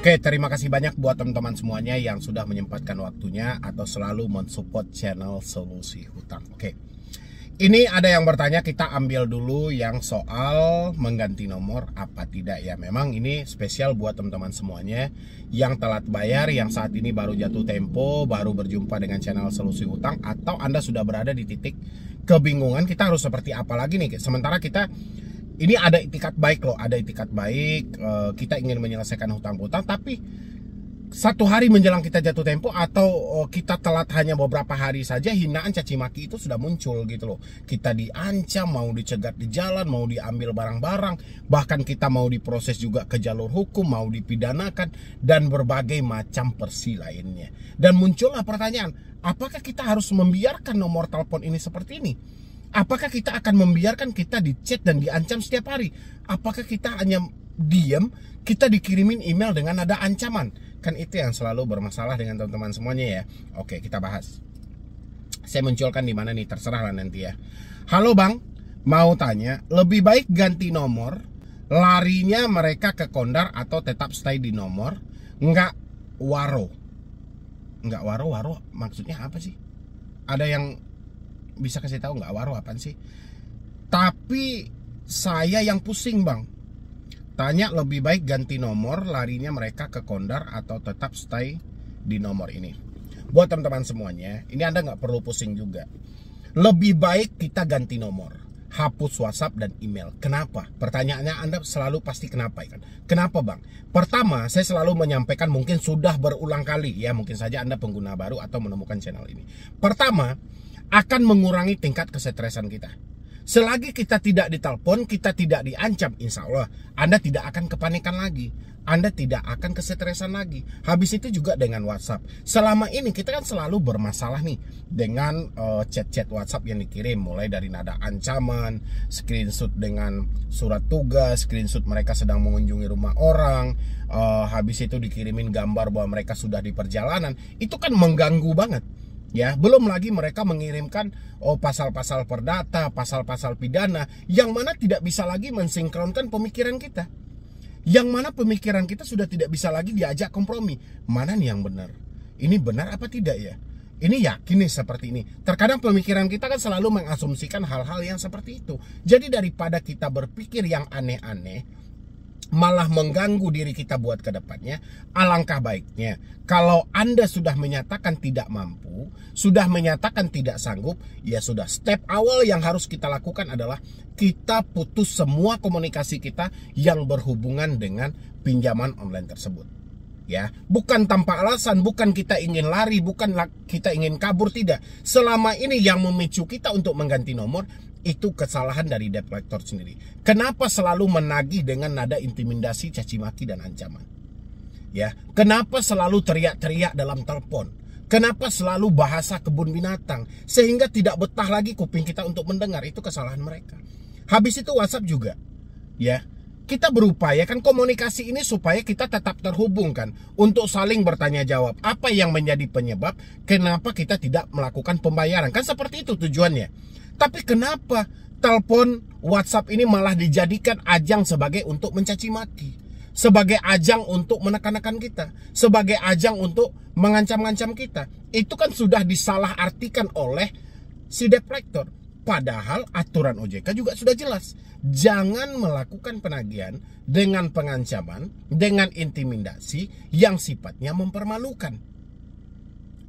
Oke, terima kasih banyak buat teman-teman semuanya yang sudah menyempatkan waktunya atau selalu mensupport channel Solusi Hutang. Oke, ini ada yang bertanya, kita ambil dulu yang soal mengganti nomor apa tidak ya. Memang ini spesial buat teman-teman semuanya yang telat bayar, yang saat ini baru jatuh tempo, baru berjumpa dengan channel Solusi Hutang, atau Anda sudah berada di titik kebingungan kita harus seperti apa lagi nih. Sementara kita ini ada itikat baik loh, ada itikat baik, kita ingin menyelesaikan hutang-hutang, tapi satu hari menjelang kita jatuh tempo atau kita telat hanya beberapa hari saja, hinaan caci maki itu sudah muncul gitu loh. Kita diancam, mau dicegat di jalan, mau diambil barang-barang, bahkan kita mau diproses juga ke jalur hukum, mau dipidanakan, dan berbagai macam persi lainnya. Dan muncullah pertanyaan, apakah kita harus membiarkan nomor telepon ini seperti ini? Apakah kita akan membiarkan kita dichat dan diancam setiap hari? Apakah kita hanya diam, kita dikirimin email dengan nada ancaman? Kan itu yang selalu bermasalah dengan teman-teman semuanya ya. Oke, kita bahas. Saya munculkan di mana nih, terserah lah nanti ya. Halo Bang, mau tanya, lebih baik ganti nomor, larinya mereka ke kondar atau tetap stay di nomor? Enggak waro. Enggak waro maksudnya apa sih? Ada yang bisa kasih tahu nggak waro apaan sih? Tapi saya yang pusing Bang. Tanya lebih baik ganti nomor, larinya mereka ke kondar atau tetap stay di nomor ini. Buat teman-teman semuanya, ini Anda nggak perlu pusing juga. Lebih baik kita ganti nomor, hapus WhatsApp dan email. Kenapa? Pertanyaannya Anda selalu pasti kenapa kan? Kenapa Bang? Pertama, saya selalu menyampaikan, mungkin sudah berulang kali ya, mungkin saja Anda pengguna baru atau menemukan channel ini. Pertama, akan mengurangi tingkat kesetresan kita. Selagi kita tidak ditelepon, kita tidak diancam, insya Allah Anda tidak akan kepanikan lagi, Anda tidak akan kesetresan lagi. Habis itu juga dengan WhatsApp. Selama ini kita kan selalu bermasalah nih dengan chat-chat WhatsApp yang dikirim, mulai dari nada ancaman, screenshot dengan surat tugas, screenshot mereka sedang mengunjungi rumah orang, habis itu dikirimin gambar bahwa mereka sudah di perjalanan. Itu kan mengganggu banget. Ya, belum lagi mereka mengirimkan pasal-pasal perdata, pasal-pasal pidana yang mana tidak bisa lagi mensinkronkan pemikiran kita. Yang mana pemikiran kita sudah tidak bisa lagi diajak kompromi. Mana nih yang benar? Ini benar apa tidak ya? Ini yakin nih seperti ini. Terkadang pemikiran kita kan selalu mengasumsikan hal-hal yang seperti itu. Jadi daripada kita berpikir yang aneh-aneh, malah mengganggu diri kita buat ke depannya, alangkah baiknya kalau Anda sudah menyatakan tidak mampu, sudah menyatakan tidak sanggup, ya sudah, step awal yang harus kita lakukan adalah kita putus semua komunikasi kita yang berhubungan dengan pinjaman online tersebut. Ya, bukan tanpa alasan, bukan kita ingin lari, bukan kita ingin kabur, tidak. Selama ini yang memicu kita untuk mengganti nomor itu kesalahan dari debt collector sendiri. Kenapa selalu menagih dengan nada intimidasi, caci maki dan ancaman? Ya, kenapa selalu teriak-teriak dalam telepon? Kenapa selalu bahasa kebun binatang sehingga tidak betah lagi kuping kita untuk mendengar? Itu kesalahan mereka. Habis itu WhatsApp juga. Ya, kita berupaya kan komunikasi ini supaya kita tetap terhubung kan, untuk saling bertanya jawab. Apa yang menjadi penyebab kenapa kita tidak melakukan pembayaran? Kan seperti itu tujuannya. Tapi kenapa telepon WhatsApp ini malah dijadikan ajang sebagai untuk mencaci maki, sebagai ajang untuk menekan-nekan kita, sebagai ajang untuk mengancam-ngancam kita? Itu kan sudah disalahartikan oleh si debt collector. Padahal aturan OJK juga sudah jelas. Jangan melakukan penagihan dengan pengancaman, dengan intimidasi yang sifatnya mempermalukan.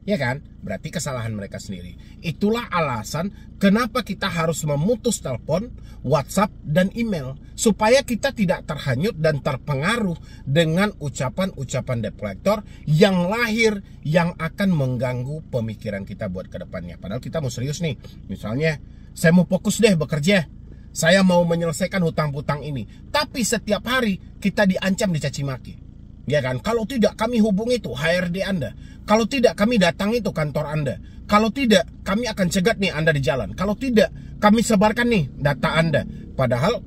Ya kan? Berarti kesalahan mereka sendiri. Itulah alasan kenapa kita harus memutus telepon, WhatsApp, dan email. Supaya kita tidak terhanyut dan terpengaruh dengan ucapan-ucapan debt collector yang lahir, yang akan mengganggu pemikiran kita buat ke depannya. Padahal kita mau serius nih. Misalnya, saya mau fokus deh bekerja, saya mau menyelesaikan hutang-hutang ini. Tapi setiap hari kita diancam, dicaci maki. Ya kan? Kalau tidak kami hubungi itu HRD Anda. Kalau tidak kami datangi itu kantor Anda. Kalau tidak kami akan cegat nih Anda di jalan. Kalau tidak kami sebarkan nih data Anda. Padahal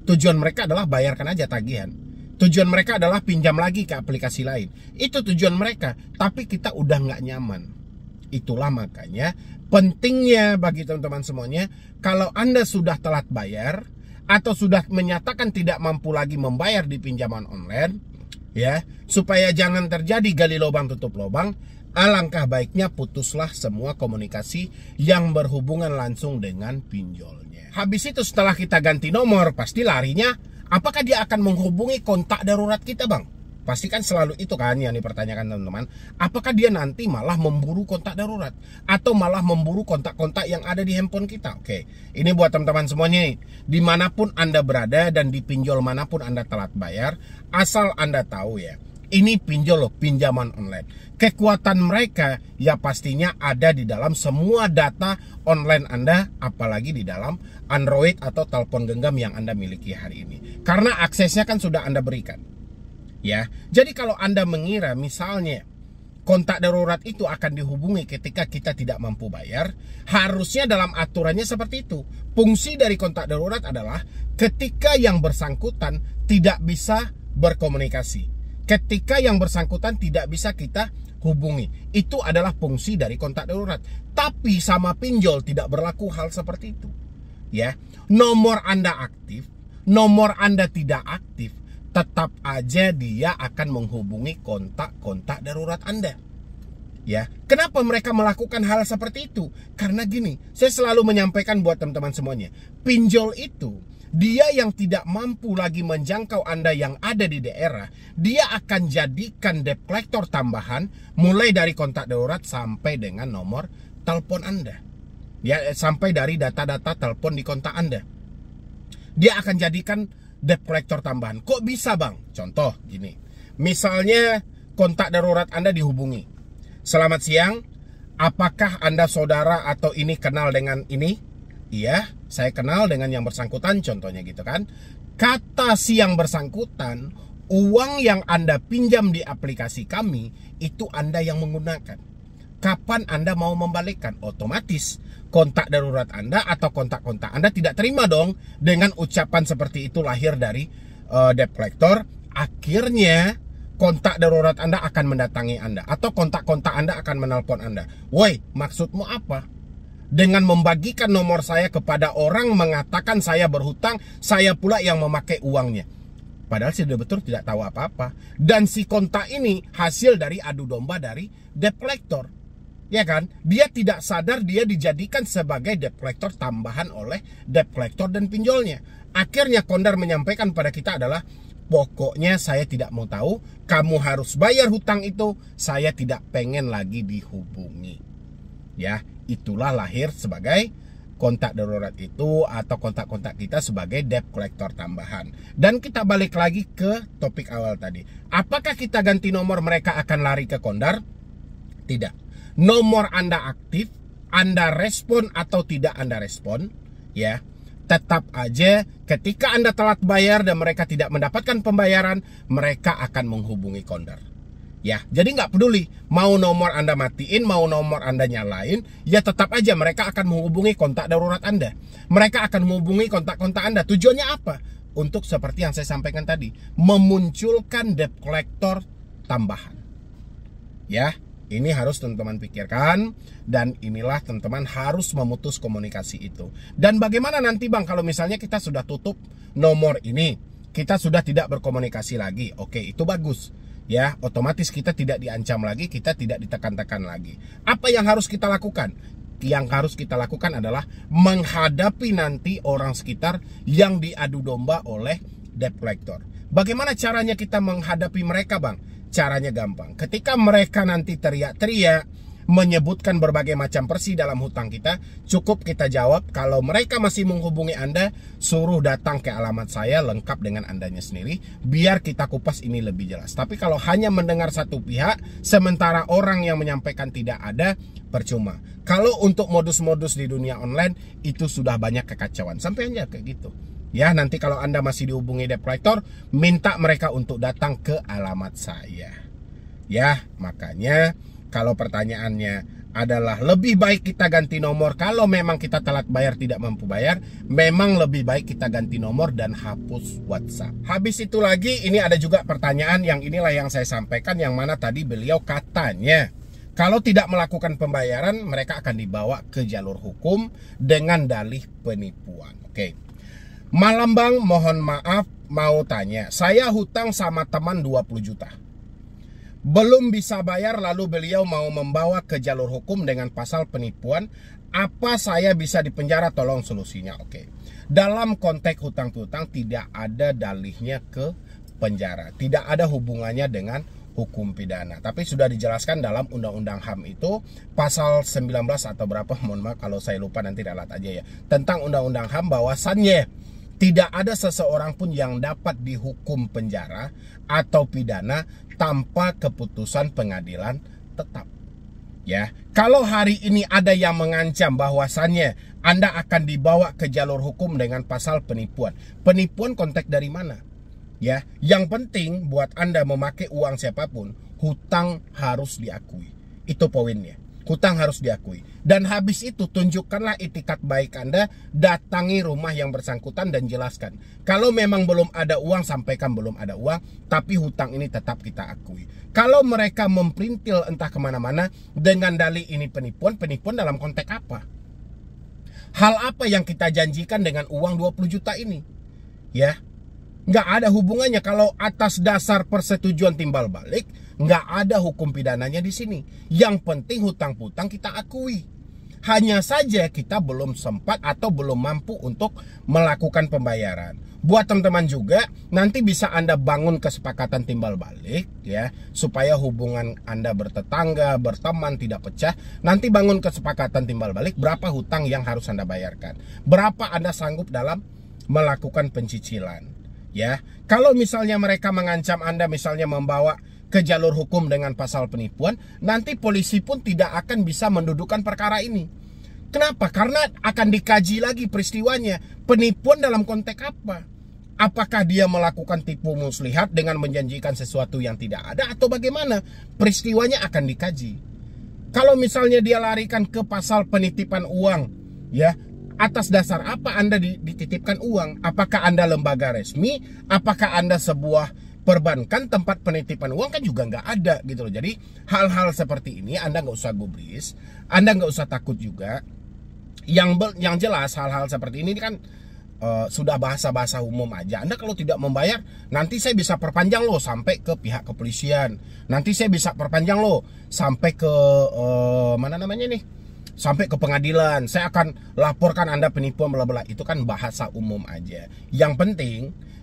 tujuan mereka adalah bayarkan aja tagihan. Tujuan mereka adalah pinjam lagi ke aplikasi lain. Itu tujuan mereka. Tapi kita udah nggak nyaman. Itulah makanya pentingnya bagi teman-teman semuanya, kalau Anda sudah telat bayar atau sudah menyatakan tidak mampu lagi membayar di pinjaman online, Ya, supaya jangan terjadi gali lubang tutup lubang, alangkah baiknya putuslah semua komunikasi yang berhubungan langsung dengan pinjolnya. Habis itu setelah kita ganti nomor, pasti larinya, apakah dia akan menghubungi kontak darurat kita, Bang? Pasti kan selalu itu kan yang dipertanyakan teman-teman. Apakah dia nanti malah memburu kontak darurat? Atau malah memburu kontak-kontak yang ada di handphone kita? Oke, ini buat teman-teman semuanya. Dimanapun Anda berada dan di pinjol manapun Anda telat bayar, asal Anda tahu ya, ini pinjol loh, pinjaman online. Kekuatan mereka ya pastinya ada di dalam semua data online Anda, apalagi di dalam Android atau telepon genggam yang Anda miliki hari ini. Karena aksesnya kan sudah Anda berikan. Ya, jadi kalau Anda mengira misalnya kontak darurat itu akan dihubungi ketika kita tidak mampu bayar, harusnya dalam aturannya seperti itu. Fungsi dari kontak darurat adalah ketika yang bersangkutan tidak bisa berkomunikasi, ketika yang bersangkutan tidak bisa kita hubungi. Itu adalah fungsi dari kontak darurat. Tapi sama pinjol tidak berlaku hal seperti itu. Ya, nomor Anda aktif, nomor Anda tidak aktif, tetap aja dia akan menghubungi kontak-kontak darurat Anda. Ya, kenapa mereka melakukan hal seperti itu? Karena gini, saya selalu menyampaikan buat teman-teman semuanya, pinjol itu dia yang tidak mampu lagi menjangkau Anda yang ada di daerah, dia akan jadikan debt collector tambahan mulai dari kontak darurat sampai dengan nomor telepon Anda. Ya, sampai dari data-data telepon di kontak Anda. Dia akan jadikan debt collector tambahan. Kok bisa, Bang? Contoh gini. Misalnya kontak darurat Anda dihubungi. Selamat siang. Apakah Anda saudara atau ini kenal dengan ini? Iya, saya kenal dengan yang bersangkutan, contohnya gitu kan. Kata si yang bersangkutan, uang yang Anda pinjam di aplikasi kami itu Anda yang menggunakan. Kapan Anda mau membalikkan? Otomatis kontak darurat Anda atau kontak-kontak Anda tidak terima dong dengan ucapan seperti itu lahir dari debt collector. Akhirnya kontak darurat Anda akan mendatangi Anda atau kontak-kontak Anda akan menelpon Anda. Woi, maksudmu apa? Dengan membagikan nomor saya kepada orang mengatakan saya berhutang, saya pula yang memakai uangnya. Padahal sudah betul tidak tahu apa-apa. Dan si kontak ini hasil dari adu domba dari debt collector. Ya kan, dia tidak sadar dia dijadikan sebagai debt collector tambahan oleh debt collector dan pinjolnya. Akhirnya Kondar menyampaikan pada kita adalah, pokoknya saya tidak mau tahu, kamu harus bayar hutang itu, saya tidak pengen lagi dihubungi. Ya, itulah lahir sebagai kontak darurat itu atau kontak-kontak kita sebagai debt collector tambahan. Dan kita balik lagi ke topik awal tadi. Apakah kita ganti nomor mereka akan lari ke Kondar? Tidak. Nomor Anda aktif, Anda respon atau tidak Anda respon, ya, tetap aja ketika Anda telat bayar dan mereka tidak mendapatkan pembayaran, mereka akan menghubungi Kondar. Ya, jadi nggak peduli mau nomor Anda matiin, mau nomor Anda nyalain, ya tetap aja mereka akan menghubungi kontak darurat Anda. Mereka akan menghubungi kontak-kontak Anda. Tujuannya apa? Untuk seperti yang saya sampaikan tadi, memunculkan debt collector tambahan. Ya. Ini harus teman-teman pikirkan, dan inilah teman-teman harus memutus komunikasi itu. Dan bagaimana nanti, Bang, kalau misalnya kita sudah tutup nomor ini, kita sudah tidak berkomunikasi lagi. Oke, itu bagus. Ya, otomatis kita tidak diancam lagi, kita tidak ditekan-tekan lagi. Apa yang harus kita lakukan? Yang harus kita lakukan adalah menghadapi nanti orang sekitar yang diadu domba oleh debt collector. Bagaimana caranya kita menghadapi mereka, Bang? Caranya gampang. Ketika mereka nanti teriak-teriak menyebutkan berbagai macam versi dalam hutang kita, cukup kita jawab, kalau mereka masih menghubungi Anda, suruh datang ke alamat saya lengkap dengan Andanya sendiri, biar kita kupas ini lebih jelas. Tapi kalau hanya mendengar satu pihak, sementara orang yang menyampaikan tidak ada, percuma. Kalau untuk modus-modus di dunia online, itu sudah banyak kekacauan. Sampai aja kayak gitu. Ya, nanti kalau Anda masih dihubungi debt collector, minta mereka untuk datang ke alamat saya. Ya, makanya kalau pertanyaannya adalah lebih baik kita ganti nomor kalau memang kita telat bayar, tidak mampu bayar, memang lebih baik kita ganti nomor dan hapus WhatsApp. Habis itu lagi, ini ada juga pertanyaan yang inilah yang saya sampaikan, yang mana tadi beliau katanya kalau tidak melakukan pembayaran, mereka akan dibawa ke jalur hukum dengan dalih penipuan. Oke. Malam, Bang, mohon maaf mau tanya, saya hutang sama teman 20 juta. Belum bisa bayar lalu beliau mau membawa ke jalur hukum dengan pasal penipuan. Apa saya bisa dipenjara? Tolong solusinya. Oke. Dalam konteks hutang piutang tidak ada dalihnya ke penjara. Tidak ada hubungannya dengan hukum pidana. Tapi sudah dijelaskan dalam Undang-Undang HAM itu pasal 19 atau berapa, mohon maaf kalau saya lupa, nanti ralat aja ya. Tentang Undang-Undang HAM bahwasannya tidak ada seseorang pun yang dapat dihukum penjara atau pidana tanpa keputusan pengadilan tetap. Ya, kalau hari ini ada yang mengancam bahwasannya Anda akan dibawa ke jalur hukum dengan pasal penipuan. Penipuan konteks dari mana? Ya, yang penting buat Anda memakai uang siapapun, hutang harus diakui. Itu poinnya. Hutang harus diakui. Dan habis itu tunjukkanlah itikat baik Anda, datangi rumah yang bersangkutan dan jelaskan. Kalau memang belum ada uang, sampaikan belum ada uang, tapi hutang ini tetap kita akui. Kalau mereka memperintil entah kemana-mana dengan dalih ini penipuan, penipuan dalam konteks apa? Hal apa yang kita janjikan dengan uang 20 juta ini? Ya, nggak ada hubungannya. Kalau atas dasar persetujuan timbal balik, nggak ada hukum pidananya di sini. Yang penting hutang piutang kita akui. Hanya saja kita belum sempat atau belum mampu untuk melakukan pembayaran. Buat teman-teman juga, nanti bisa Anda bangun kesepakatan timbal balik ya, supaya hubungan Anda bertetangga, berteman tidak pecah. Nanti bangun kesepakatan timbal balik berapa hutang yang harus Anda bayarkan. Berapa Anda sanggup dalam melakukan pencicilan. Ya, kalau misalnya mereka mengancam Anda misalnya membawa ke jalur hukum dengan pasal penipuan, nanti polisi pun tidak akan bisa mendudukan perkara ini. Kenapa? Karena akan dikaji lagi peristiwanya. Penipuan dalam konteks apa? Apakah dia melakukan tipu muslihat dengan menjanjikan sesuatu yang tidak ada atau bagaimana? Peristiwanya akan dikaji. Kalau misalnya dia larikan ke pasal penitipan uang, ya, atas dasar apa Anda dititipkan uang? Apakah Anda lembaga resmi? Apakah Anda sebuah perbankan tempat penitipan uang? Kan juga nggak ada gitu loh. Jadi hal-hal seperti ini Anda nggak usah gubris, Anda nggak usah takut juga. Yang jelas hal-hal seperti ini kan sudah bahasa-bahasa umum aja. Anda kalau tidak membayar, nanti saya bisa perpanjang loh sampai ke pihak kepolisian. Nanti saya bisa perpanjang loh sampai ke mana namanya nih? Sampai ke pengadilan. Saya akan laporkan Anda penipuan bla bla. Itu kan bahasa umum aja. Yang penting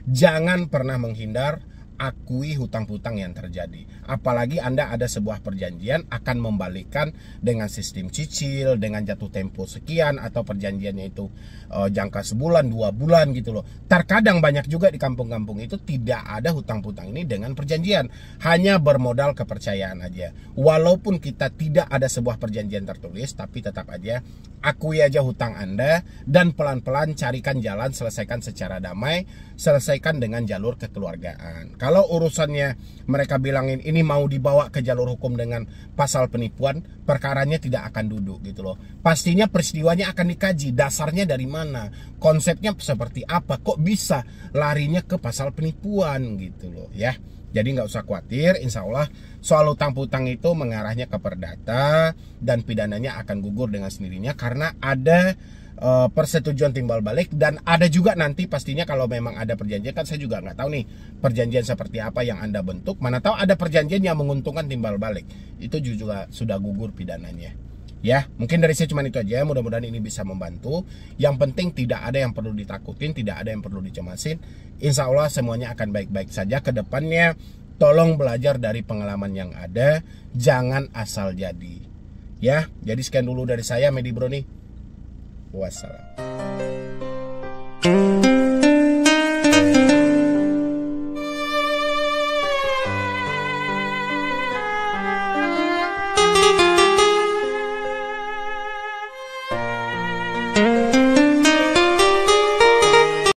jangan pernah menghindar, akui hutang-hutang yang terjadi. Apalagi Anda ada sebuah perjanjian akan membalikkan dengan sistem cicil, dengan jatuh tempo sekian, atau perjanjiannya itu jangka sebulan, 2 bulan gitu loh. Terkadang banyak juga di kampung-kampung itu tidak ada hutang-hutang ini dengan perjanjian, hanya bermodal kepercayaan aja. Walaupun kita tidak ada sebuah perjanjian tertulis, tapi tetap aja akui aja hutang Anda dan pelan-pelan carikan jalan, selesaikan secara damai, selesaikan dengan jalur kekeluargaan. Kalau urusannya mereka bilangin ini mau dibawa ke jalur hukum dengan pasal penipuan, perkaranya tidak akan duduk gitu loh. Pastinya peristiwanya akan dikaji, dasarnya dari mana, konsepnya seperti apa, kok bisa larinya ke pasal penipuan gitu loh ya. Jadi nggak usah khawatir, insya Allah soal hutang piutang itu mengarahnya ke perdata dan pidananya akan gugur dengan sendirinya karena ada persetujuan timbal balik. Dan ada juga nanti pastinya kalau memang ada perjanjian, kan saya juga nggak tahu nih perjanjian seperti apa yang Anda bentuk, mana tahu ada perjanjian yang menguntungkan timbal balik, itu juga sudah gugur pidananya ya. Mungkin dari saya cuma itu aja, mudah-mudahan ini bisa membantu. Yang penting tidak ada yang perlu ditakutin, tidak ada yang perlu dicemasin. Insya Allah semuanya akan baik-baik saja ke depannya. Tolong belajar dari pengalaman yang ada, jangan asal jadi ya. Jadi sekian dulu dari saya, Medi Bro nih. Wassalam.